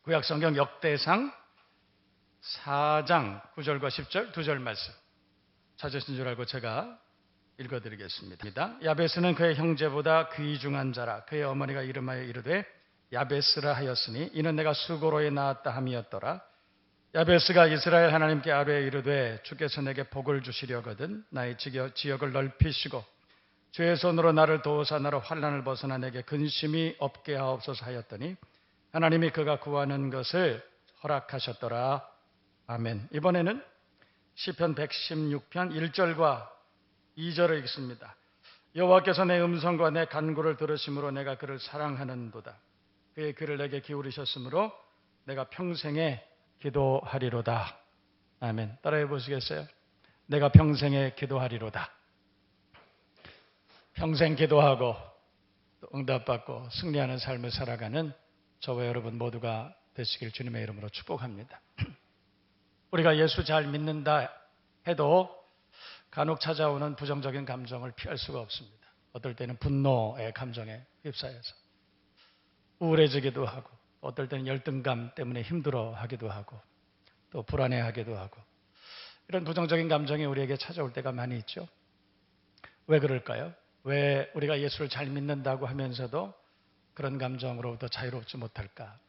구약성경 역대상 4장 9절과 10절 2절 말씀 찾으신 줄 알고 제가 읽어드리겠습니다. 야베스는 그의 형제보다 귀중한 자라. 그의 어머니가 이름하여 이르되 야베스라 하였으니 이는 내가 수고로에 낳았다 함이었더라. 야베스가 이스라엘 하나님께 아뢰 이르되 주께서 내게 복을 주시려거든 나의 지역을 넓히시고 주의 손으로 나를 도우사 나로 환난을 벗어나 내게 근심이 없게 하옵소서 하였더니 하나님이 그가 구하는 것을 허락하셨더라. 아멘. 이번에는 시편 116편 1절과 2절을 읽습니다. 여호와께서 내 음성과 내 간구를 들으심으로 내가 그를 사랑하는도다. 그의 귀를 내게 기울이셨으므로 내가 평생에 기도하리로다. 아멘. 따라해 보시겠어요? 내가 평생에 기도하리로다. 평생 기도하고 또 응답받고 승리하는 삶을 살아가는 저와 여러분 모두가 되시길 주님의 이름으로 축복합니다. 우리가 예수 잘 믿는다 해도 간혹 찾아오는 부정적인 감정을 피할 수가 없습니다. 어떨 때는 분노의 감정에 휩싸여서 우울해지기도 하고 어떨 때는 열등감 때문에 힘들어하기도 하고 또 불안해하기도 하고 이런 부정적인 감정이 우리에게 찾아올 때가 많이 있죠. 왜 그럴까요? 왜 우리가 예수를 잘 믿는다고 하면서도 그런 감정으로부터 자유롭지 못할까?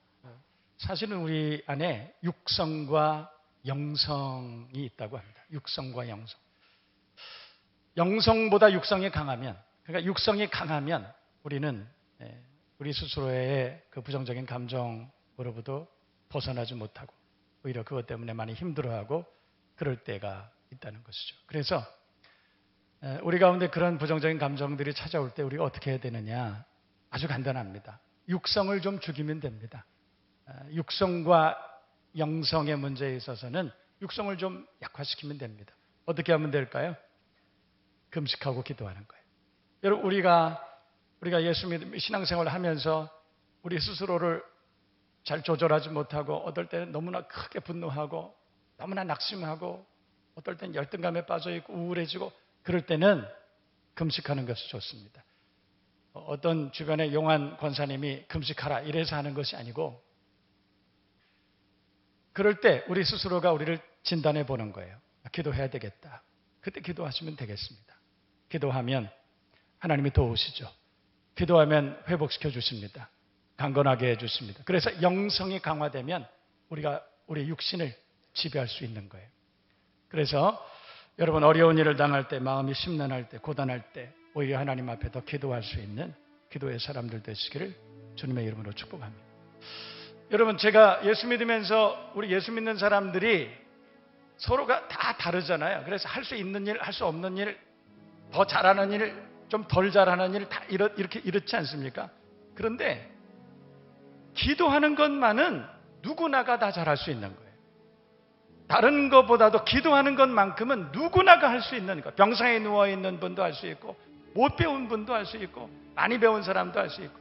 사실은 우리 안에 육성과 영성이 있다고 합니다. 육성과 영성. 영성보다 육성이 강하면, 그러니까 육성이 강하면 우리는 우리 스스로의 그 부정적인 감정으로부터 벗어나지 못하고 오히려 그것 때문에 많이 힘들어하고 그럴 때가 있다는 것이죠. 그래서 우리 가운데 그런 부정적인 감정들이 찾아올 때 우리가 어떻게 해야 되느냐? 아주 간단합니다. 육성을 좀 죽이면 됩니다. 육성과 영성의 문제에 있어서는 육성을 좀 약화시키면 됩니다. 어떻게 하면 될까요? 금식하고 기도하는 거예요. 여러분 우리가 예수 믿음 신앙생활을 하면서 우리 스스로를 잘 조절하지 못하고 어떨 때는 너무나 크게 분노하고 너무나 낙심하고 어떨 때는 열등감에 빠져있고 우울해지고 그럴 때는 금식하는 것이 좋습니다. 어떤 주변의 용한 권사님이 금식하라 이래서 하는 것이 아니고 그럴 때 우리 스스로가 우리를 진단해 보는 거예요. 기도해야 되겠다. 그때 기도하시면 되겠습니다. 기도하면 하나님이 도우시죠. 기도하면 회복시켜 주십니다. 강건하게 해 주십니다. 그래서 영성이 강화되면 우리가 우리 육신을 지배할 수 있는 거예요. 그래서 여러분 어려운 일을 당할 때, 마음이 심란할 때, 고단할 때 오히려 하나님 앞에 더 기도할 수 있는 기도의 사람들 되시기를 주님의 이름으로 축복합니다. 여러분 제가 예수 믿으면서 우리 예수 믿는 사람들이 서로가 다 다르잖아요. 그래서 할 수 있는 일, 할 수 없는 일, 더 잘하는 일, 좀 덜 잘하는 일 다 이렇지 않습니까? 그런데 기도하는 것만은 누구나가 다 잘할 수 있는 거예요. 다른 것보다도 기도하는 것만큼은 누구나가 할 수 있는 거예요. 병상에 누워있는 분도 할 수 있고 못 배운 분도 할 수 있고 많이 배운 사람도 할 수 있고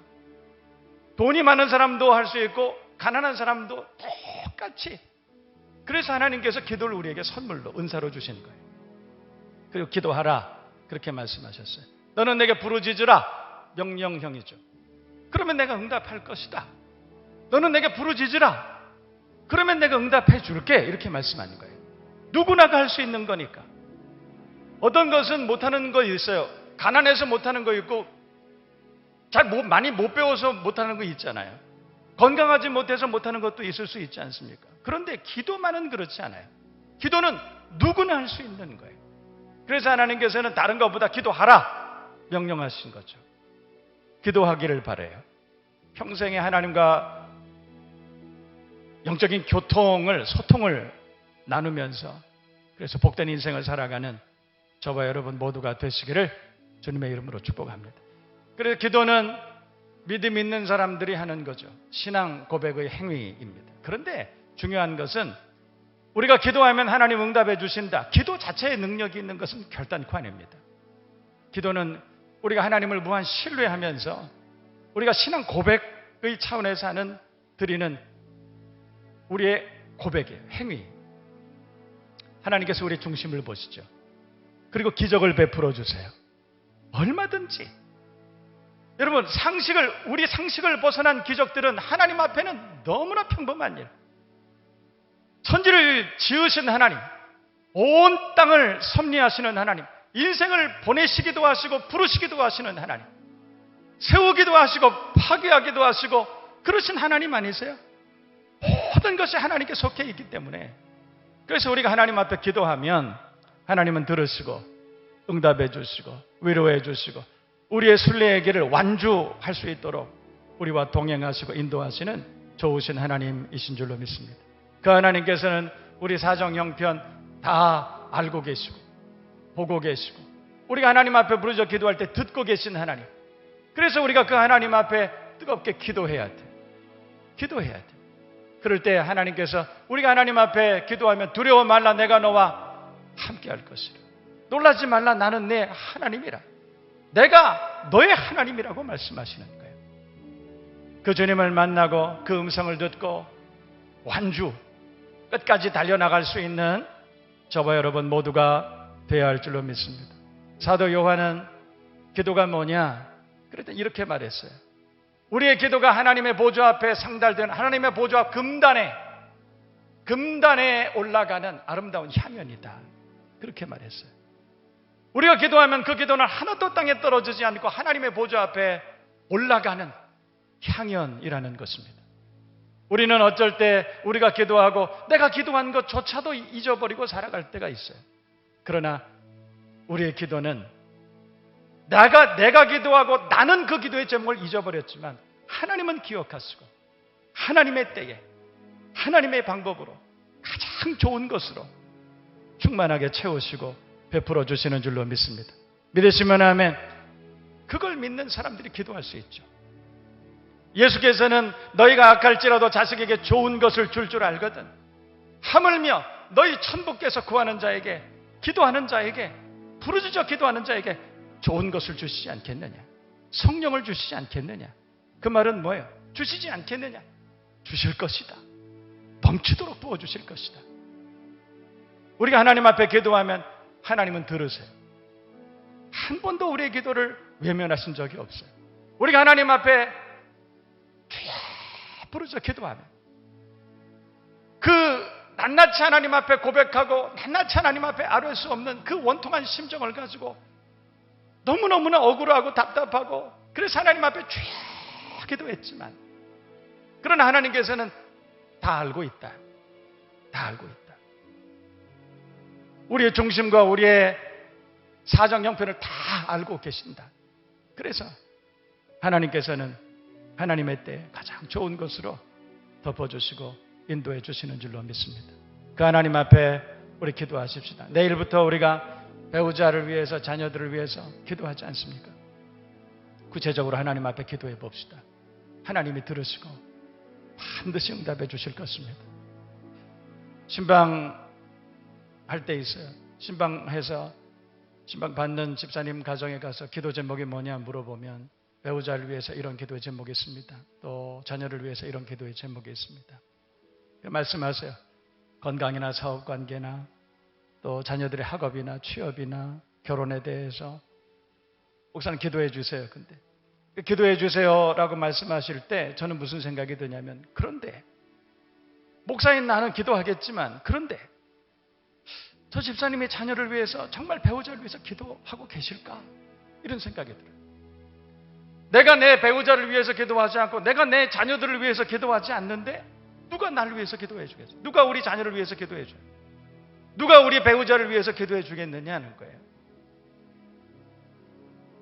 돈이 많은 사람도 할 수 있고 가난한 사람도 똑같이. 그래서 하나님께서 기도를 우리에게 선물로 은사로 주신 거예요. 그리고 기도하라 그렇게 말씀하셨어요. 너는 내게 부르짖으라 명령형이죠. 그러면 내가 응답할 것이다. 너는 내게 부르짖으라 그러면 내가 응답해 줄게 이렇게 말씀하는 거예요. 누구나가 할 수 있는 거니까. 어떤 것은 못하는 거 있어요. 가난해서 못하는 거 있고 많이 못 배워서 못하는 거 있잖아요. 건강하지 못해서 못하는 것도 있을 수 있지 않습니까? 그런데 기도만은 그렇지 않아요. 기도는 누구나 할 수 있는 거예요. 그래서 하나님께서는 다른 것보다 기도하라 명령하신 거죠. 기도하기를 바라요. 평생에 하나님과 영적인 소통을 나누면서 그래서 복된 인생을 살아가는 저와 여러분 모두가 되시기를 주님의 이름으로 축복합니다. 그래서 기도는 믿음 있는 사람들이 하는 거죠. 신앙 고백의 행위입니다. 그런데 중요한 것은 우리가 기도하면 하나님 응답해 주신다. 기도 자체의 능력이 있는 것은 결단코 아닙니다. 기도는 우리가 하나님을 무한 신뢰하면서 우리가 신앙 고백의 차원에서 드리는 우리의 고백이에요. 행위. 하나님께서 우리의 중심을 보시죠. 그리고 기적을 베풀어 주세요. 얼마든지 여러분, 우리 상식을 벗어난 기적들은 하나님 앞에는 너무나 평범한 일. 천지를 지으신 하나님, 온 땅을 섭리하시는 하나님, 인생을 보내시기도 하시고 부르시기도 하시는 하나님, 세우기도 하시고 파괴하기도 하시고 그러신 하나님 아니세요? 모든 것이 하나님께 속해 있기 때문에, 그래서 우리가 하나님 앞에 기도하면 하나님은 들으시고 응답해 주시고 위로해 주시고 우리의 순례의 길을 완주할 수 있도록 우리와 동행하시고 인도하시는 좋으신 하나님이신 줄로 믿습니다. 그 하나님께서는 우리 사정 형편 다 알고 계시고 보고 계시고 우리가 하나님 앞에 부르짖어 기도할 때 듣고 계신 하나님. 그래서 우리가 그 하나님 앞에 뜨겁게 기도해야 돼. 기도해야 돼. 그럴 때 하나님께서 우리가 하나님 앞에 기도하면 두려워 말라, 내가 너와 함께 할 것이라. 놀라지 말라, 나는 내 하나님이라. 내가 너의 하나님이라고 말씀하시는 거예요. 그 주님을 만나고 그 음성을 듣고 완주 끝까지 달려나갈 수 있는 저와 여러분 모두가 되어야 할 줄로 믿습니다. 사도 요한은 기도가 뭐냐? 그랬더니 이렇게 말했어요. 우리의 기도가 하나님의 보좌 앞에 상달된 하나님의 보좌 금단에 올라가는 아름다운 향연이다. 그렇게 말했어요. 우리가 기도하면 그 기도는 하나도 땅에 떨어지지 않고 하나님의 보좌 앞에 올라가는 향연이라는 것입니다. 우리는 어쩔 때 우리가 기도하고 내가 기도한 것조차도 잊어버리고 살아갈 때가 있어요. 그러나 우리의 기도는 내가 기도하고 나는 그 기도의 제목을 잊어버렸지만 하나님은 기억하시고 하나님의 때에 하나님의 방법으로 가장 좋은 것으로 충만하게 채우시고 베풀어 주시는 줄로 믿습니다. 믿으시면 아멘. 그걸 믿는 사람들이 기도할 수 있죠. 예수께서는 너희가 악할지라도 자식에게 좋은 것을 줄 알거든. 하물며 너희 천부께서 구하는 자에게, 기도하는 자에게, 부르짖어 기도하는 자에게 좋은 것을 주시지 않겠느냐? 성령을 주시지 않겠느냐? 그 말은 뭐예요? 주시지 않겠느냐? 주실 것이다. 넘치도록 부어주실 것이다. 우리가 하나님 앞에 기도하면 하나님은 들으세요. 한 번도 우리의 기도를 외면하신 적이 없어요. 우리가 하나님 앞에 부르짖어 기도하면 그 낱낱이 하나님 앞에 고백하고 낱낱이 하나님 앞에 아뢰 수 없는 그 원통한 심정을 가지고 너무너무나 억울하고 답답하고 그래서 하나님 앞에 쭉 기도했지만 그러나 하나님께서는 다 알고 있다. 다 알고 있다. 우리의 중심과 우리의 사정 형편을 다 알고 계신다. 그래서 하나님께서는 하나님의 때 가장 좋은 것으로 덮어주시고 인도해 주시는 줄로 믿습니다. 그 하나님 앞에 우리 기도하십시다. 내일부터 우리가 배우자를 위해서 자녀들을 위해서 기도하지 않습니까? 구체적으로 하나님 앞에 기도해 봅시다. 하나님이 들으시고 반드시 응답해 주실 것입니다. 신방할 때 있어요. 신방해서 신방 받는 집사님 가정에 가서 기도 제목이 뭐냐 물어보면 배우자를 위해서 이런 기도의 제목이 있습니다. 또 자녀를 위해서 이런 기도의 제목이 있습니다. 말씀하세요. 건강이나 사업관계나 또 자녀들의 학업이나 취업이나 결혼에 대해서 목사님 기도해 주세요. 근데 기도해 주세요라고 말씀하실 때 저는 무슨 생각이 드냐면 그런데 목사인 나는 기도하겠지만 그런데 저 집사님의 자녀를 위해서 정말 배우자를 위해서 기도하고 계실까? 이런 생각이 들어요. 내가 내 배우자를 위해서 기도하지 않고 내가 내 자녀들을 위해서 기도하지 않는데 누가 나를 위해서 기도해 주겠어요? 누가 우리 자녀를 위해서 기도해 줘요? 누가 우리 배우자를 위해서 기도해 주겠느냐는 거예요.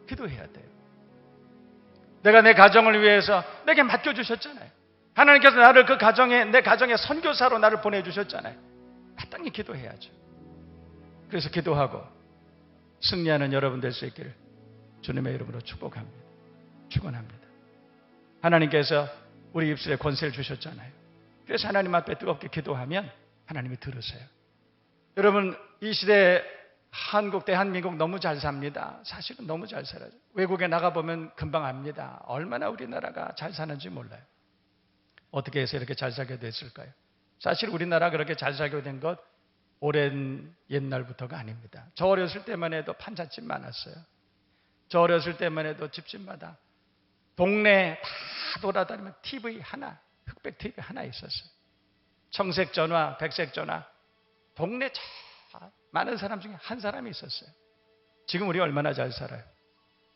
기도해야 돼요. 내가 내 가정을 위해서 내게 맡겨주셨잖아요. 하나님께서 나를 그 가정에 내 가정의 선교사로 나를 보내주셨잖아요. 마땅히 기도해야죠. 그래서 기도하고 승리하는 여러분 될 수 있기를 주님의 이름으로 축복합니다. 축원합니다. 하나님께서 우리 입술에 권세를 주셨잖아요. 그래서 하나님 앞에 뜨겁게 기도하면 하나님이 들으세요. 여러분 이 시대에 한국, 대한민국 너무 잘 삽니다. 사실은 너무 잘 살아요. 외국에 나가보면 금방 압니다. 얼마나 우리나라가 잘 사는지 몰라요. 어떻게 해서 이렇게 잘 살게 됐을까요? 사실 우리나라 그렇게 잘 살게 된 것 오랜 옛날부터가 아닙니다. 저 어렸을 때만 해도 판잣집 많았어요. 저 어렸을 때만 해도 집집마다 동네 다 돌아다니면 TV 하나, 흑백 TV 하나 있었어요. 청색 전화, 백색 전화. 동네 저 많은 사람 중에 한 사람이 있었어요. 지금 우리 얼마나 잘 살아요.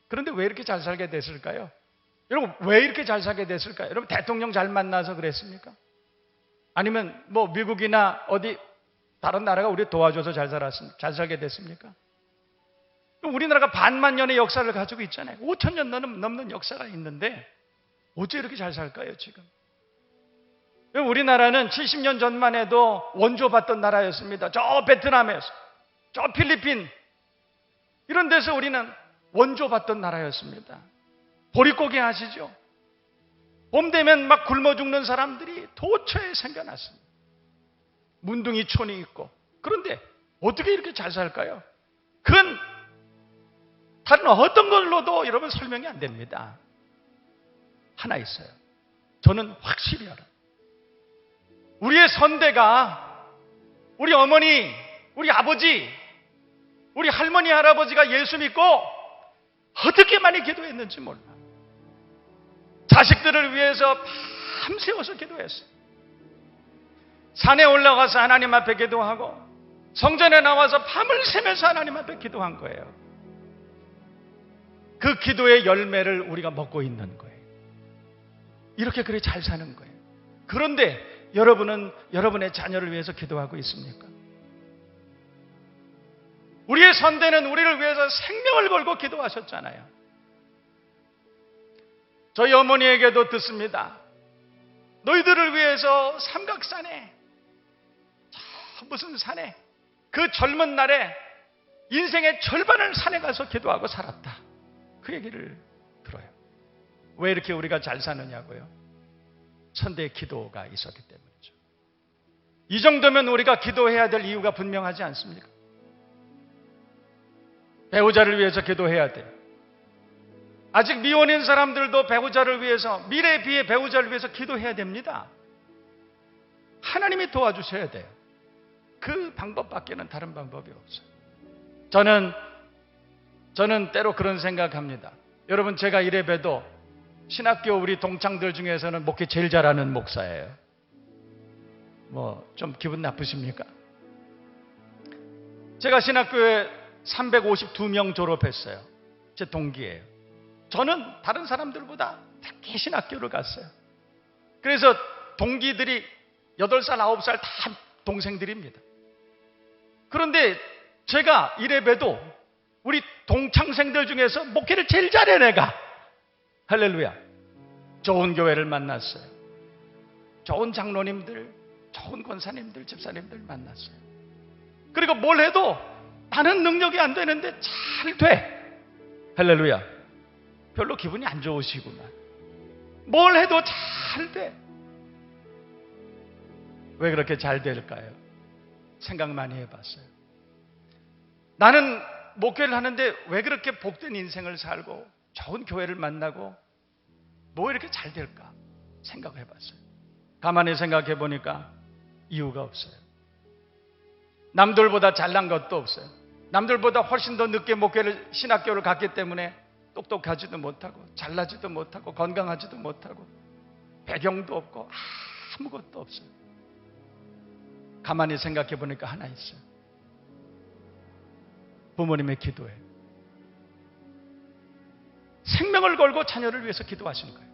그런데 왜 이렇게 잘 살게 됐을까요? 여러분, 왜 이렇게 잘 살게 됐을까요? 여러분, 대통령 잘 만나서 그랬습니까? 아니면 뭐 미국이나 어디 다른 나라가 우리 도와줘서 잘 살게 됐습니까? 우리나라가 반만 년의 역사를 가지고 있잖아요. 5,000년 넘는 역사가 있는데 어째 이렇게 잘 살까요, 지금? 우리나라는 70년 전만 해도 원조받던 나라였습니다. 저 베트남에서, 저 필리핀 이런 데서 우리는 원조받던 나라였습니다. 보릿고개 아시죠? 봄 되면 막 굶어 죽는 사람들이 도처에 생겨났습니다. 문둥이촌이 있고. 그런데 어떻게 이렇게 잘 살까요? 그건 다른 어떤 걸로도 여러분 설명이 안 됩니다. 하나 있어요. 저는 확실히 알아요. 우리의 선대가, 우리 어머니, 우리 아버지, 우리 할머니, 할아버지가 예수 믿고 어떻게 많이 기도했는지 몰라. 자식들을 위해서 밤새워서 기도했어요. 산에 올라가서 하나님 앞에 기도하고 성전에 나와서 밤을 새면서 하나님 앞에 기도한 거예요. 그 기도의 열매를 우리가 먹고 있는 거예요. 이렇게 그래 잘 사는 거예요. 그런데 여러분은 여러분의 자녀를 위해서 기도하고 있습니까? 우리의 선대는 우리를 위해서 생명을 걸고 기도하셨잖아요. 저희 어머니에게도 듣습니다. 너희들을 위해서 삼각산에, 저 무슨 산에, 그 젊은 날에 인생의 절반을 산에 가서 기도하고 살았다. 그 얘기를 들어요. 왜 이렇게 우리가 잘 사느냐고요? 선대의 기도가 있었기 때문이죠. 이 정도면 우리가 기도해야 될 이유가 분명하지 않습니까? 배우자를 위해서 기도해야 돼요. 아직 미혼인 사람들도 배우자를 위해서, 미래 비의 배우자를 위해서 기도해야 됩니다. 하나님이 도와주셔야 돼요. 그 방법밖에는 다른 방법이 없어요. 저는 때로 그런 생각합니다. 여러분, 제가 이래 봬도 신학교 우리 동창들 중에서는 목회 제일 잘하는 목사예요. 뭐 좀 기분 나쁘십니까? 제가 신학교에 352명 졸업했어요. 제 동기예요. 저는 다른 사람들보다 특히 신학교를 갔어요. 그래서 동기들이 8살, 9살 다 동생들입니다. 그런데 제가 이래 봬도 우리 동창생들 중에서 목회를 제일 잘해 내가. 할렐루야. 좋은 교회를 만났어요. 좋은 장로님들, 좋은 권사님들, 집사님들 만났어요. 그리고 뭘 해도 나는 능력이 안 되는데 잘 돼. 할렐루야. 별로 기분이 안 좋으시구만. 뭘 해도 잘 돼. 왜 그렇게 잘 될까요? 생각 많이 해봤어요. 나는 목회를 하는데 왜 그렇게 복된 인생을 살고 좋은 교회를 만나고 뭐 이렇게 잘 될까 생각을 해봤어요. 가만히 생각해 보니까 이유가 없어요. 남들보다 잘난 것도 없어요. 남들보다 훨씬 더 늦게 목회를, 신학교를 갔기 때문에 똑똑하지도 못하고 잘나지도 못하고 건강하지도 못하고 배경도 없고 아무것도 없어요. 가만히 생각해 보니까 하나 있어요. 부모님의 기도예요. 생명을 걸고 자녀를 위해서 기도하신 거예요.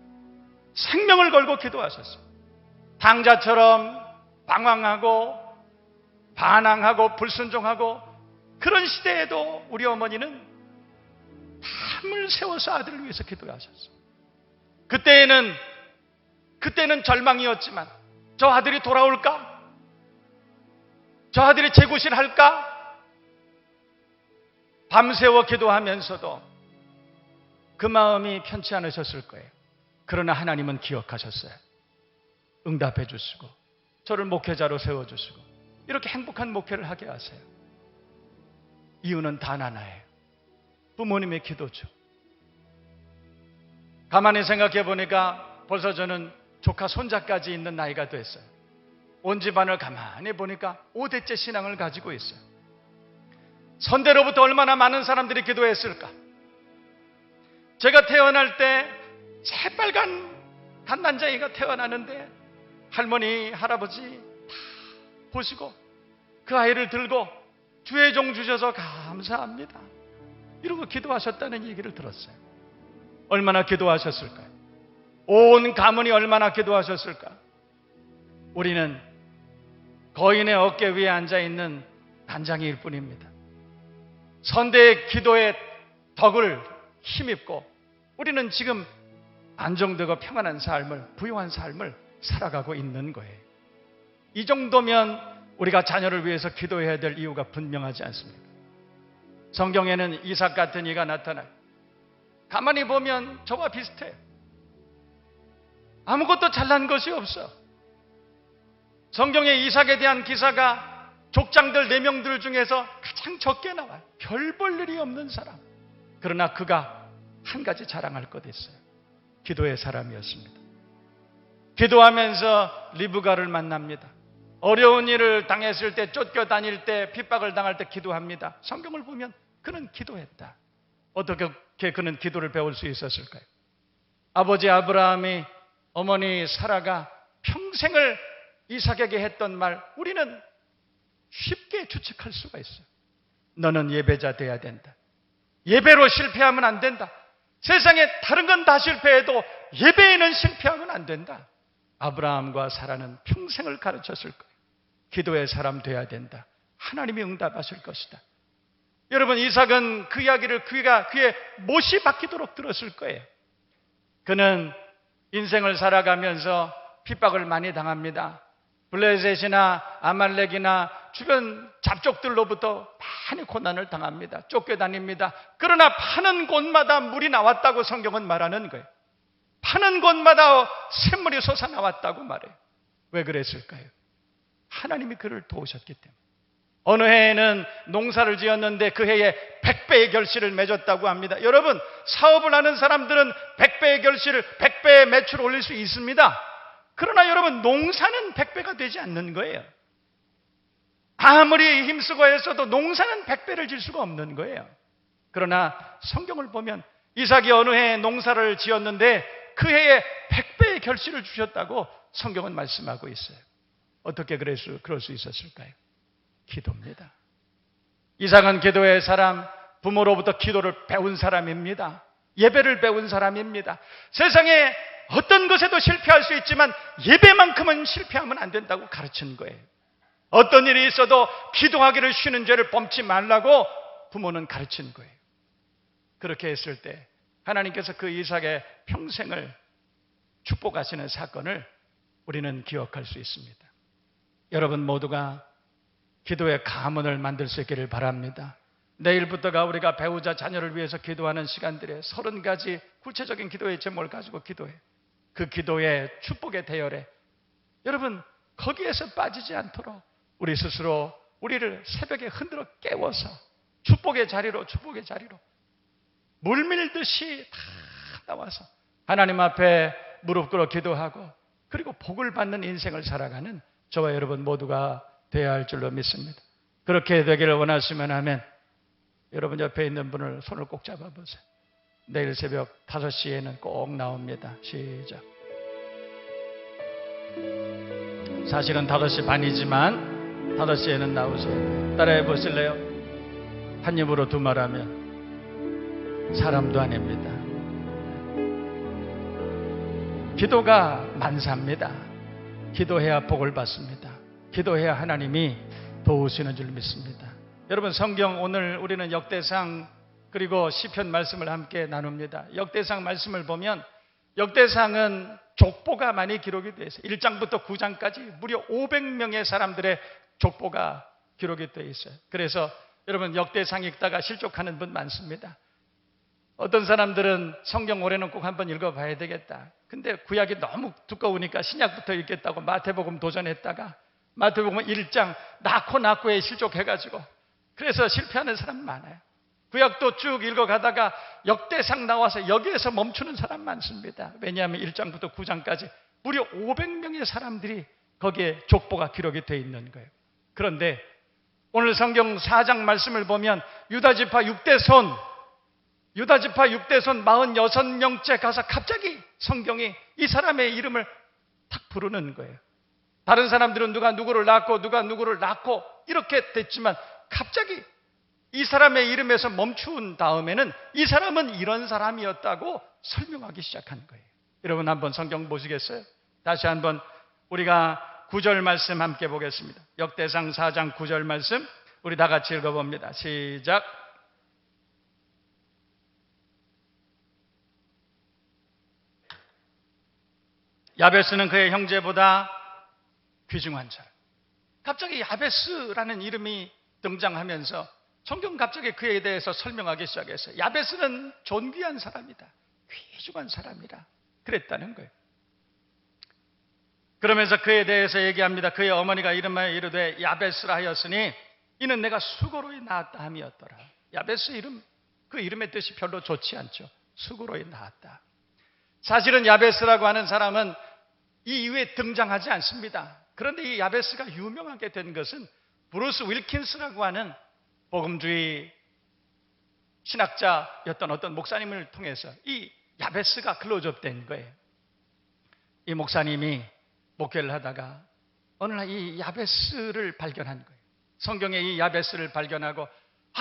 생명을 걸고 기도하셨어요. 당자처럼 방황하고 반항하고 불순종하고 그런 시대에도 우리 어머니는 밤을 새워서 아들을 위해서 기도하셨어요. 그때는 절망이었지만 저 아들이 돌아올까? 저 아들이 재구실할까? 밤새워 기도하면서도 그 마음이 편치 않으셨을 거예요. 그러나 하나님은 기억하셨어요. 응답해 주시고 저를 목회자로 세워주시고 이렇게 행복한 목회를 하게 하세요. 이유는 단 하나예요. 부모님의 기도죠. 가만히 생각해 보니까 벌써 저는 조카 손자까지 있는 나이가 됐어요. 온 집안을 가만히 보니까 5대째 신앙을 가지고 있어요. 선대로부터 얼마나 많은 사람들이 기도했을까? 제가 태어날 때 새빨간 갓난쟁이가 태어나는데 할머니, 할아버지 다 보시고 그 아이를 들고 주의 종 주셔서 감사합니다, 이러고 기도하셨다는 얘기를 들었어요. 얼마나 기도하셨을까요? 온 가문이 얼마나 기도하셨을까? 우리는 거인의 어깨 위에 앉아있는 단장이일 뿐입니다. 선대의 기도의 덕을 힘입고 우리는 지금 안정되고 평안한 삶을, 부유한 삶을 살아가고 있는 거예요. 이 정도면 우리가 자녀를 위해서 기도해야 될 이유가 분명하지 않습니까? 성경에는 이삭 같은 이가 나타나요. 가만히 보면 저와 비슷해요. 아무것도 잘난 것이 없어. 성경에 이삭에 대한 기사가 족장들 4명들 중에서 가장 적게 나와요. 별 볼 일이 없는 사람. 그러나 그가 한 가지 자랑할 것 있어요. 기도의 사람이었습니다. 기도하면서 리브가를 만납니다. 어려운 일을 당했을 때, 쫓겨다닐 때, 핍박을 당할 때 기도합니다. 성경을 보면 그는 기도했다. 어떻게 그는 기도를 배울 수 있었을까요? 아버지 아브라함이 어머니 사라가 평생을 이삭에게 했던 말, 우리는 쉽게 추측할 수가 있어요. 너는 예배자 돼야 된다. 예배로 실패하면 안 된다. 세상에 다른 건 다 실패해도 예배에는 실패하면 안 된다. 아브라함과 사라는 평생을 가르쳤을 거예요. 기도의 사람 돼야 된다. 하나님이 응답하실 것이다. 여러분, 이삭은 그 이야기를 그의 못이 박히도록 들었을 거예요. 그는 인생을 살아가면서 핍박을 많이 당합니다. 블레셋이나 아말렉이나 주변 잡족들로부터 많이 고난을 당합니다. 쫓겨다닙니다. 그러나 파는 곳마다 물이 나왔다고 성경은 말하는 거예요. 파는 곳마다 샘물이 솟아나왔다고 말해요. 왜 그랬을까요? 하나님이 그를 도우셨기 때문에. 어느 해에는 농사를 지었는데 그 해에 100배의 결실을 맺었다고 합니다. 여러분, 사업을 하는 사람들은 100배의 결실을, 100배의 매출을 올릴 수 있습니다. 그러나 여러분, 농사는 100배가 되지 않는 거예요. 아무리 힘쓰고 했어도 농사는 100배를 질 수가 없는 거예요. 그러나 성경을 보면 이삭이 어느 해에 농사를 지었는데 그 해에 100배의 결실을 주셨다고 성경은 말씀하고 있어요. 어떻게 그럴 수 있었을까요? 기도입니다. 이삭은 기도의 사람, 부모로부터 기도를 배운 사람입니다. 예배를 배운 사람입니다. 세상에 어떤 것에도 실패할 수 있지만 예배만큼은 실패하면 안 된다고 가르친 거예요. 어떤 일이 있어도 기도하기를 쉬는 죄를 범치 말라고 부모는 가르친 거예요. 그렇게 했을 때 하나님께서 그 이삭의 평생을 축복하시는 사건을 우리는 기억할 수 있습니다. 여러분 모두가 기도의 가문을 만들 수 있기를 바랍니다. 내일부터가 우리가 배우자 자녀를 위해서 기도하는 시간들에 30가지 구체적인 기도의 제목을 가지고 기도해. 그 기도의 축복의 대열에 여러분 거기에서 빠지지 않도록 우리 스스로 우리를 새벽에 흔들어 깨워서 축복의 자리로 물밀듯이 다 나와서 하나님 앞에 무릎 꿇어 기도하고 그리고 복을 받는 인생을 살아가는 저와 여러분 모두가 되어야 할 줄로 믿습니다. 그렇게 되기를 원하시면 하면 여러분 옆에 있는 분을 손을 꼭 잡아보세요. 내일 새벽 5시에는 꼭 나옵니다. 시작. 사실은 5시 반이지만 5시에는 나오세요. 따라해 보실래요? 한 입으로 두 말하면 사람도 아닙니다. 기도가 만사입니다. 기도해야 복을 받습니다. 기도해야 하나님이 도우시는 줄 믿습니다. 여러분 성경 오늘 우리는 역대상 그리고 시편 말씀을 함께 나눕니다. 역대상 말씀을 보면 역대상은 족보가 많이 기록이 되어 있어요. 1장부터 9장까지 무려 500명의 사람들의 족보가 기록이 되어 있어요. 그래서 여러분 역대상 읽다가 실족하는 분 많습니다. 어떤 사람들은 성경 올해는 꼭 한번 읽어봐야 되겠다. 근데 구약이 너무 두꺼우니까 신약부터 읽겠다고 마태복음 도전했다가 마태복음 1장 낳고에 실족해가지고 그래서 실패하는 사람 많아요. 구약도 쭉 읽어가다가 역대상 나와서 여기에서 멈추는 사람 많습니다. 왜냐하면 1장부터 9장까지 무려 500명의 사람들이 거기에 족보가 기록이 되어 있는 거예요. 그런데 오늘 성경 4장 말씀을 보면 유다지파 6대손 46명째 가서 갑자기 성경이 이 사람의 이름을 탁 부르는 거예요. 다른 사람들은 누가 누구를 낳고 누가 누구를 낳고 이렇게 됐지만 갑자기 이 사람의 이름에서 멈춘 다음에는 이 사람은 이런 사람이었다고 설명하기 시작한 거예요. 여러분 한번 성경 보시겠어요? 다시 한번 우리가 9절 말씀 함께 보겠습니다. 역대상 4장 9절 말씀 우리 다 같이 읽어봅니다. 시작. 야베스는 그의 형제보다 귀중한 사람. 갑자기 야베스라는 이름이 등장하면서 성경 갑자기 그에 대해서 설명하기 시작했어요. 야베스는 존귀한 사람이다. 귀중한 사람이라 그랬다는 거예요. 그러면서 그에 대해서 얘기합니다. 그의 어머니가 이름하여 이르되 야베스라 하였으니 이는 내가 수고로이 낳았다 함이었더라. 야베스 이름, 그 이름의 뜻이 별로 좋지 않죠. 수고로이 낳았다. 사실은 야베스라고 하는 사람은 이 이후에 등장하지 않습니다. 그런데 이 야베스가 유명하게 된 것은 브루스 윌킨스라고 하는 복음주의 신학자였던 어떤 목사님을 통해서 이 야베스가 클로즈업된 거예요. 이 목사님이 목회를 하다가 어느 날 이 야베스를 발견한 거예요. 성경에 이 야베스를 발견하고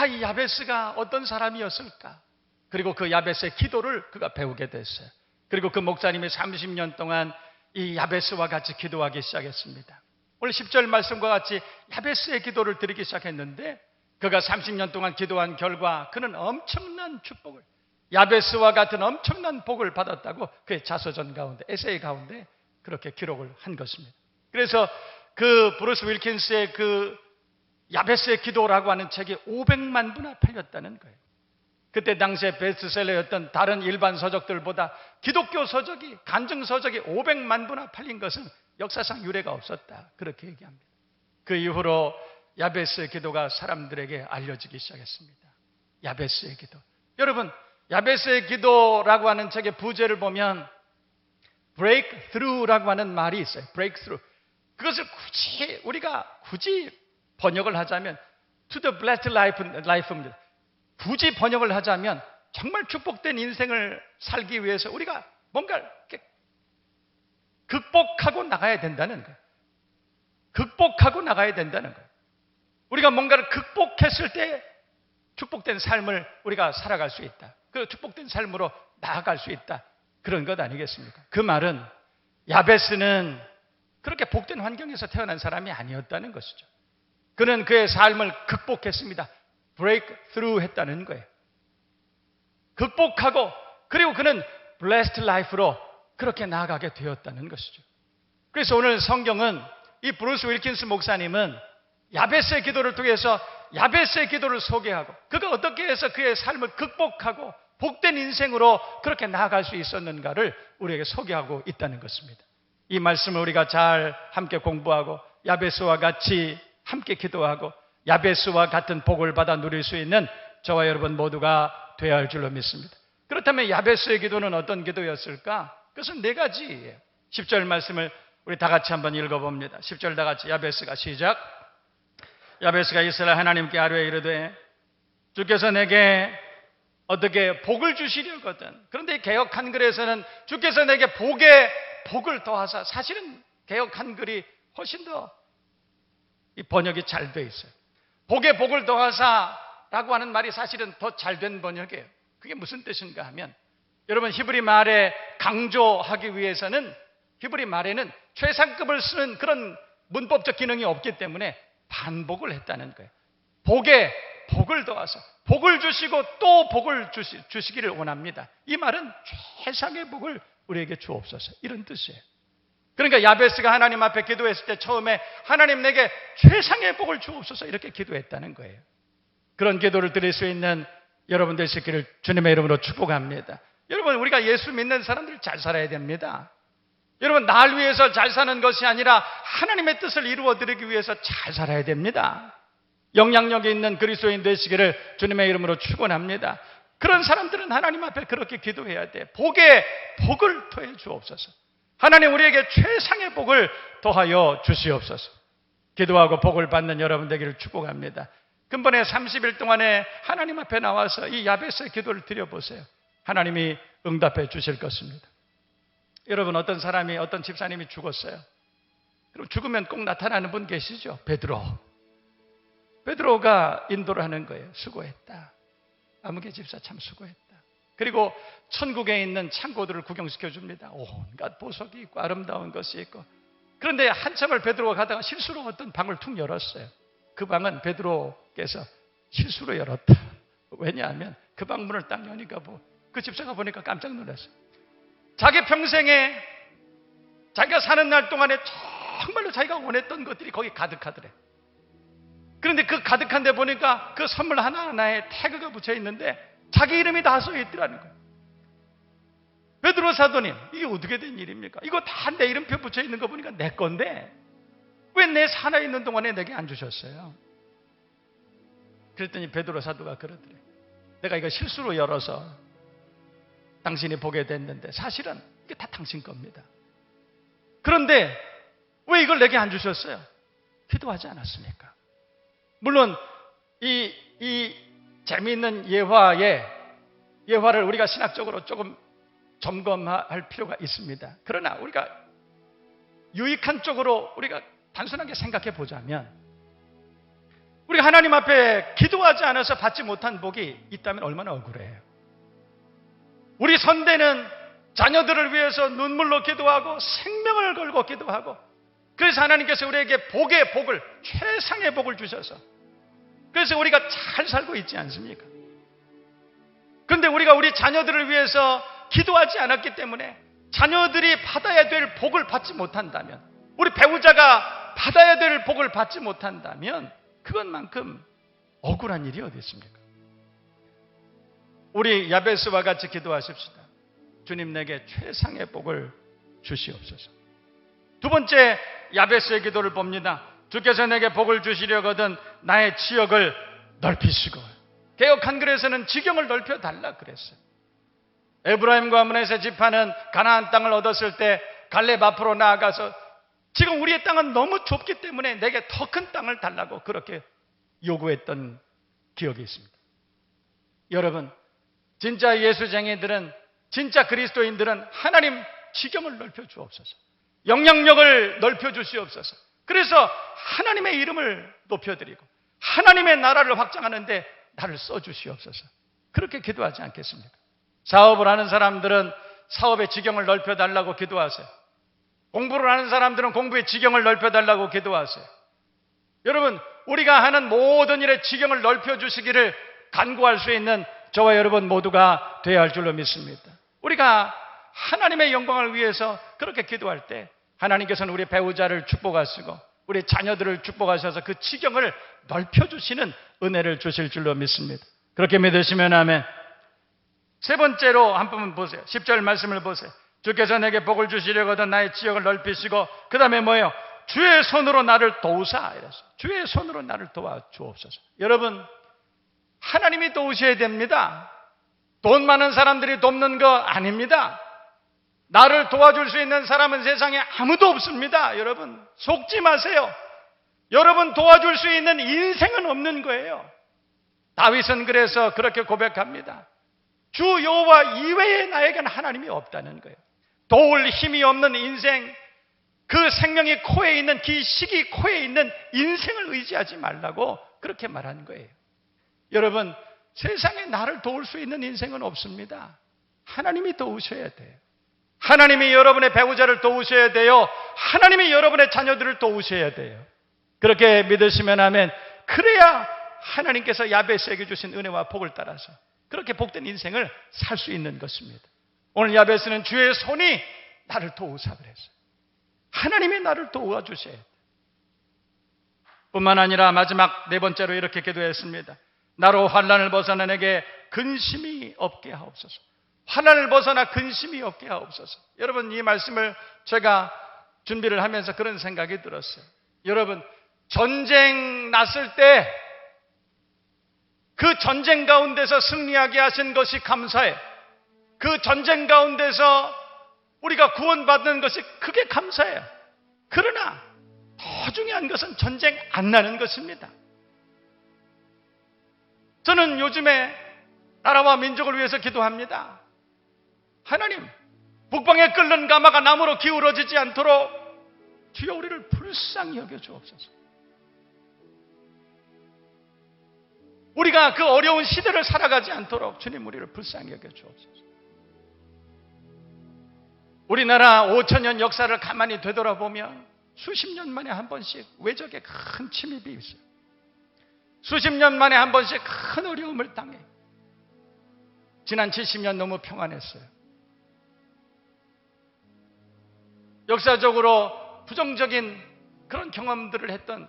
이 야베스가 어떤 사람이었을까? 그리고 그 야베스의 기도를 그가 배우게 됐어요. 그리고 그 목사님이 30년 동안 이 야베스와 같이 기도하기 시작했습니다. 오늘 10절 말씀과 같이 야베스의 기도를 드리기 시작했는데 그가 30년 동안 기도한 결과 그는 엄청난 축복을, 야베스와 같은 엄청난 복을 받았다고 그의 자서전 가운데, 에세이 가운데 그렇게 기록을 한 것입니다. 그래서 그 브루스 윌킨스의 그 야베스의 기도라고 하는 책이 500만 부나 팔렸다는 거예요. 그때 당시에 베스트셀러였던 다른 일반 서적들보다 기독교 서적이, 간증 서적이 500만 부나 팔린 것은 역사상 유례가 없었다. 그렇게 얘기합니다. 그 이후로 야베스의 기도가 사람들에게 알려지기 시작했습니다. 야베스의 기도. 여러분, 야베스의 기도라고 하는 책의 부제를 보면 breakthrough라고 하는 말이 있어요. breakthrough. 그것을 우리가 굳이 번역을 하자면 to the blessed life입니다. 굳이 번역을 하자면 정말 축복된 인생을 살기 위해서 우리가 뭔가 이렇게 극복하고 나가야 된다는 거예요. 극복하고 나가야 된다는 거예요. 우리가 뭔가를 극복했을 때 축복된 삶을 우리가 살아갈 수 있다. 그 축복된 삶으로 나아갈 수 있다. 그런 것 아니겠습니까? 그 말은 야베스는 그렇게 복된 환경에서 태어난 사람이 아니었다는 것이죠. 그는 그의 삶을 극복했습니다. breakthrough 했다는 거예요. 극복하고 그리고 그는 blessed life로 그렇게 나아가게 되었다는 것이죠. 그래서 오늘 성경은 이 브루스 윌킨스 목사님은 야베스의 기도를 통해서 야베스의 기도를 소개하고 그가 어떻게 해서 그의 삶을 극복하고 복된 인생으로 그렇게 나아갈 수 있었는가를 우리에게 소개하고 있다는 것입니다. 이 말씀을 우리가 잘 함께 공부하고 야베스와 같이 함께 기도하고 야베스와 같은 복을 받아 누릴 수 있는 저와 여러분 모두가 되어야 할 줄로 믿습니다. 그렇다면 야베스의 기도는 어떤 기도였을까? 그것은 4가지예요. 10절 말씀을 우리 다 같이 한번 읽어봅니다. 10절 다 같이 야베스가 시작. 야베스가 이스라엘 하나님께 아뢰어 이르되 주께서 내게 어떻게 복을 주시려거든. 그런데 개역 한글에서는 주께서 내게 복을 더하사, 사실은 개역 한글이 훨씬 더 이 번역이 잘 돼 있어요. 복에 복을 더하사라고 하는 말이 사실은 더 잘 된 번역이에요. 그게 무슨 뜻인가 하면 여러분 히브리 말에 강조하기 위해서는 히브리 말에는 최상급을 쓰는 그런 문법적 기능이 없기 때문에 반복을 했다는 거예요. 복에 복을 더하사 복을 주시고 또 복을 주시기를 원합니다. 이 말은 최상의 복을 우리에게 주옵소서 이런 뜻이에요. 그러니까 야베스가 하나님 앞에 기도했을 때 처음에 하나님 내게 최상의 복을 주옵소서 이렇게 기도했다는 거예요. 그런 기도를 드릴 수 있는 여러분 되시기를 주님의 이름으로 축복합니다. 여러분 우리가 예수 믿는 사람들 잘 살아야 됩니다. 여러분 날 위해서 잘 사는 것이 아니라 하나님의 뜻을 이루어드리기 위해서 잘 살아야 됩니다. 영향력이 있는 그리스도인 되시기를 주님의 이름으로 축원합니다. 그런 사람들은 하나님 앞에 그렇게 기도해야 돼. 복에 복을 더해 주옵소서. 하나님 우리에게 최상의 복을 더하여 주시옵소서. 기도하고 복을 받는 여러분 되기를 축복합니다. 근본에 30일 동안에 하나님 앞에 나와서 이 야베스의 기도를 드려보세요. 하나님이 응답해 주실 것입니다. 여러분, 어떤 집사님이 죽었어요. 그럼 죽으면 꼭 나타나는 분 계시죠? 베드로가 인도를 하는 거예요. 수고했다. 아무개 집사 참 수고했다. 그리고 천국에 있는 창고들을 구경시켜 줍니다. 온갖 보석이 있고 아름다운 것이 있고. 그런데 한참을 베드로가 가다가 실수로 어떤 방을 툭 열었어요. 그 방은 베드로께서 실수로 열었다. 왜냐하면 그 방 문을 딱 여니까 그 집사가 보니까 깜짝 놀랐어요. 자기 평생에 자기가 사는 날 동안에 정말로 자기가 원했던 것들이 거기 가득하더래. 그런데 그 가득한 데 보니까 그 선물 하나하나에 태그가 붙여 있는데 자기 이름이 다 써 있더라는 거예요. 베드로 사도님, 이게 어떻게 된 일입니까? 이거 다 내 이름표 붙여 있는 거 보니까 내 건데 왜 내 살아있는 동안에 내게 안 주셨어요? 그랬더니 베드로 사도가 그러더래. 내가 이거 실수로 열어서 당신이 보게 됐는데 사실은 이게 다 당신 겁니다. 그런데 왜 이걸 내게 안 주셨어요? 기도하지 않았습니까? 물론 이 재미있는 예화를 우리가 신학적으로 조금 점검할 필요가 있습니다. 그러나 우리가 유익한 쪽으로 우리가 단순하게 생각해 보자면, 우리가 하나님 앞에 기도하지 않아서 받지 못한 복이 있다면 얼마나 억울해요. 우리 선대는 자녀들을 위해서 눈물로 기도하고 생명을 걸고 기도하고, 그래서 하나님께서 우리에게 복의 복을, 최상의 복을 주셔서 그래서 우리가 잘 살고 있지 않습니까? 그런데 우리가 우리 자녀들을 위해서 기도하지 않았기 때문에 자녀들이 받아야 될 복을 받지 못한다면, 우리 배우자가 받아야 될 복을 받지 못한다면 그것만큼 억울한 일이 어디 있습니까? 우리 야베스와 같이 기도하십시다. 주님, 내게 최상의 복을 주시옵소서. 두 번째 야베스의 기도를 봅니다. 주께서 내게 복을 주시려거든 나의 지역을 넓히시고. 개역 한글에서는 지경을 넓혀달라 그랬어요. 에브라임과 므낫세 지파는 가나안 땅을 얻었을 때 갈렙 앞으로 나아가서 지금 우리의 땅은 너무 좁기 때문에 내게 더 큰 땅을 달라고 그렇게 요구했던 기억이 있습니다. 여러분, 진짜 예수쟁이들은, 진짜 그리스도인들은 하나님 지경을 넓혀 주옵소서, 영향력을 넓혀 주시옵소서. 그래서 하나님의 이름을 높여드리고 하나님의 나라를 확장하는데 나를 써주시옵소서. 그렇게 기도하지 않겠습니까? 사업을 하는 사람들은 사업의 지경을 넓혀달라고 기도하세요. 공부를 하는 사람들은 공부의 지경을 넓혀달라고 기도하세요. 여러분, 우리가 하는 모든 일의 지경을 넓혀주시기를 간구할 수 있는 저와 여러분 모두가 되어야 할 줄로 믿습니다. 우리가 하나님의 영광을 위해서 그렇게 기도할 때 하나님께서는 우리 배우자를 축복하시고 우리 자녀들을 축복하셔서 그 지경을 넓혀주시는 은혜를 주실 줄로 믿습니다. 그렇게 믿으시면 아멘. 세 번째로 한번 보세요. 10절 말씀을 보세요. 주께서 내게 복을 주시려거든 나의 지역을 넓히시고, 그 다음에 뭐예요? 주의 손으로 나를 도우사 이랬어요. 주의 손으로 나를 도와주옵소서. 여러분, 하나님이 도우셔야 됩니다. 돈 많은 사람들이 돕는 거 아닙니다. 나를 도와줄 수 있는 사람은 세상에 아무도 없습니다. 여러분, 속지 마세요. 여러분 도와줄 수 있는 인생은 없는 거예요. 다윗은 그래서 그렇게 고백합니다. 주 여호와 이외에 나에게는 하나님이 없다는 거예요. 도울 힘이 없는 인생, 그 생명이 코에 있는, 기식이 코에 있는 인생을 의지하지 말라고 그렇게 말하는 거예요. 여러분, 세상에 나를 도울 수 있는 인생은 없습니다. 하나님이 도우셔야 돼요. 하나님이 여러분의 배우자를 도우셔야 돼요. 하나님이 여러분의 자녀들을 도우셔야 돼요. 그렇게 믿으시면 아멘. 그래야 하나님께서 야베스에게 주신 은혜와 복을 따라서 그렇게 복된 인생을 살 수 있는 것입니다. 오늘 야베스는 주의 손이 나를 도우사 그랬어요. 하나님이 나를 도와주셔야 돼요. 뿐만 아니라 마지막 네 번째로 이렇게 기도했습니다. 나로 환난을 벗어나 내게 근심이 없게 하옵소서. 환난을 벗어나 근심이 없게 하옵소서. 여러분, 이 말씀을 제가 준비를 하면서 그런 생각이 들었어요. 여러분, 전쟁 났을 때 그 전쟁 가운데서 승리하게 하신 것이 감사해. 그 전쟁 가운데서 우리가 구원받는 것이 그게 감사해요. 그러나 더 중요한 것은 전쟁 안 나는 것입니다. 저는 요즘에 나라와 민족을 위해서 기도합니다. 하나님, 북방에 끓는 가마가 나무로 기울어지지 않도록 주여 우리를 불쌍히 여겨 주옵소서. 우리가 그 어려운 시대를 살아가지 않도록 주님 우리를 불쌍히 여겨 주옵소서. 우리나라 5,000년 역사를 가만히 되돌아보면 수십 년 만에 한 번씩 외적의 큰 침입이 있어요. 수십 년 만에 한 번씩 큰 어려움을 당해. 지난 70년 너무 평안했어요. 역사적으로 부정적인 그런 경험들을 했던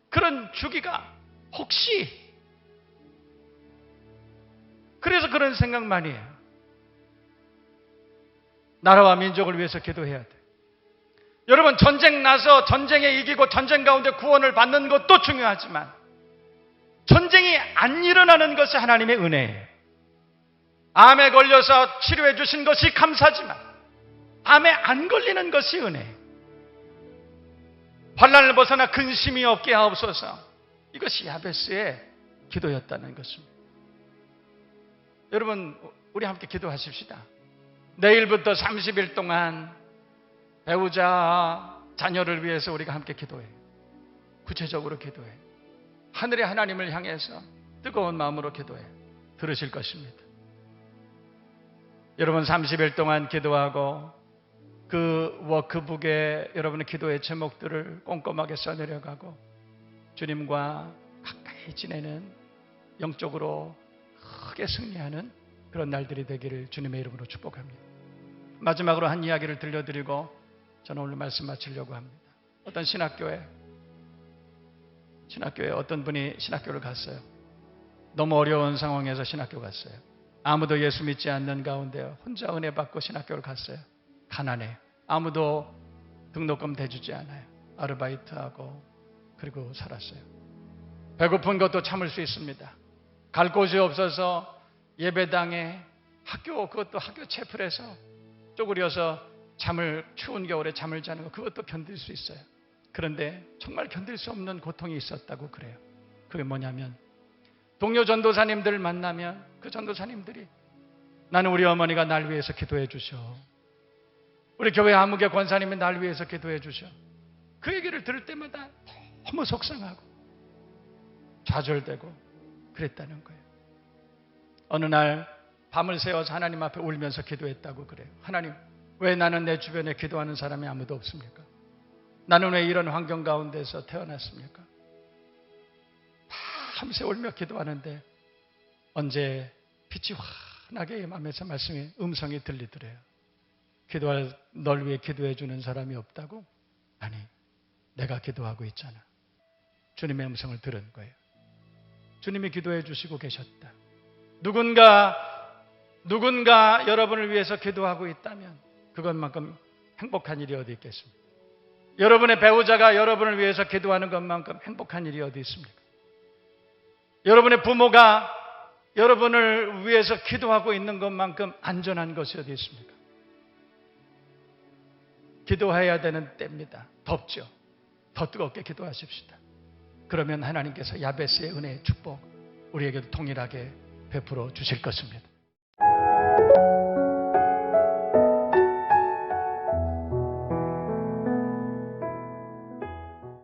그런 주기가 혹시 그래서 그런 생각만 해요. 나라와 민족을 위해서 기도해야 돼. 여러분, 전쟁 나서 전쟁에 이기고 전쟁 가운데 구원을 받는 것도 중요하지만 전쟁이 안 일어나는 것이 하나님의 은혜예요. 암에 걸려서 치료해 주신 것이 감사지만 암에 안 걸리는 것이 은혜예요. 환난을 벗어나 근심이 없게 하옵소서. 이것이 야베스의 기도였다는 것입니다. 여러분, 우리 함께 기도하십시다. 내일부터 30일 동안 배우자, 자녀를 위해서 우리가 함께 기도해요. 구체적으로 기도해요. 하늘의 하나님을 향해서 뜨거운 마음으로 기도해요. 들으실 것입니다. 여러분, 30일 동안 기도하고 그 워크북에 여러분의 기도의 제목들을 꼼꼼하게 써내려가고 주님과 가까이 지내는, 영적으로 크게 승리하는 그런 날들이 되기를 주님의 이름으로 축복합니다. 마지막으로 한 이야기를 들려드리고 저는 오늘 말씀 마치려고 합니다. 어떤 신학교에 어떤 분이 신학교를 갔어요. 너무 어려운 상황에서 신학교 갔어요. 아무도 예수 믿지 않는 가운데 혼자 은혜 받고 신학교를 갔어요. 가난해. 아무도 등록금 대주지 않아요. 아르바이트하고 그리고 살았어요. 배고픈 것도 참을 수 있습니다. 갈 곳이 없어서 예배당에 그것도 학교 채플에서 쪼그려서 추운 겨울에 잠을 자는 거, 그것도 견딜 수 있어요. 그런데 정말 견딜 수 없는 고통이 있었다고 그래요. 그게 뭐냐면 동료 전도사님들을 만나면 그 전도사님들이 나는 우리 어머니가 날 위해서 기도해 주셔. 우리 교회 아무개 권사님이 날 위해서 기도해 주셔. 그 얘기를 들을 때마다 너무 속상하고 좌절되고 그랬다는 거예요. 어느 날 밤을 새워서 하나님 앞에 울면서 기도했다고 그래요. 하나님, 왜 나는 내 주변에 기도하는 사람이 아무도 없습니까? 나는 왜 이런 환경 가운데서 태어났습니까? 밤새 울며 기도하는데 언제 빛이 환하게 임하면서 음성이 들리더래요. 널 위해 기도해 주는 사람이 없다고? 아니, 내가 기도하고 있잖아. 주님의 음성을 들은 거예요. 주님이 기도해 주시고 계셨다. 누군가 여러분을 위해서 기도하고 있다면 그것만큼 행복한 일이 어디 있겠습니까? 여러분의 배우자가 여러분을 위해서 기도하는 것만큼 행복한 일이 어디 있습니까? 여러분의 부모가 여러분을 위해서 기도하고 있는 것만큼 안전한 것이 어디 있습니까? 기도해야 되는 때입니다. 덥죠? 더 뜨겁게 기도하십시다. 그러면 하나님께서 야베스의 은혜의 축복 우리에게도 동일하게 베풀어 주실 것입니다.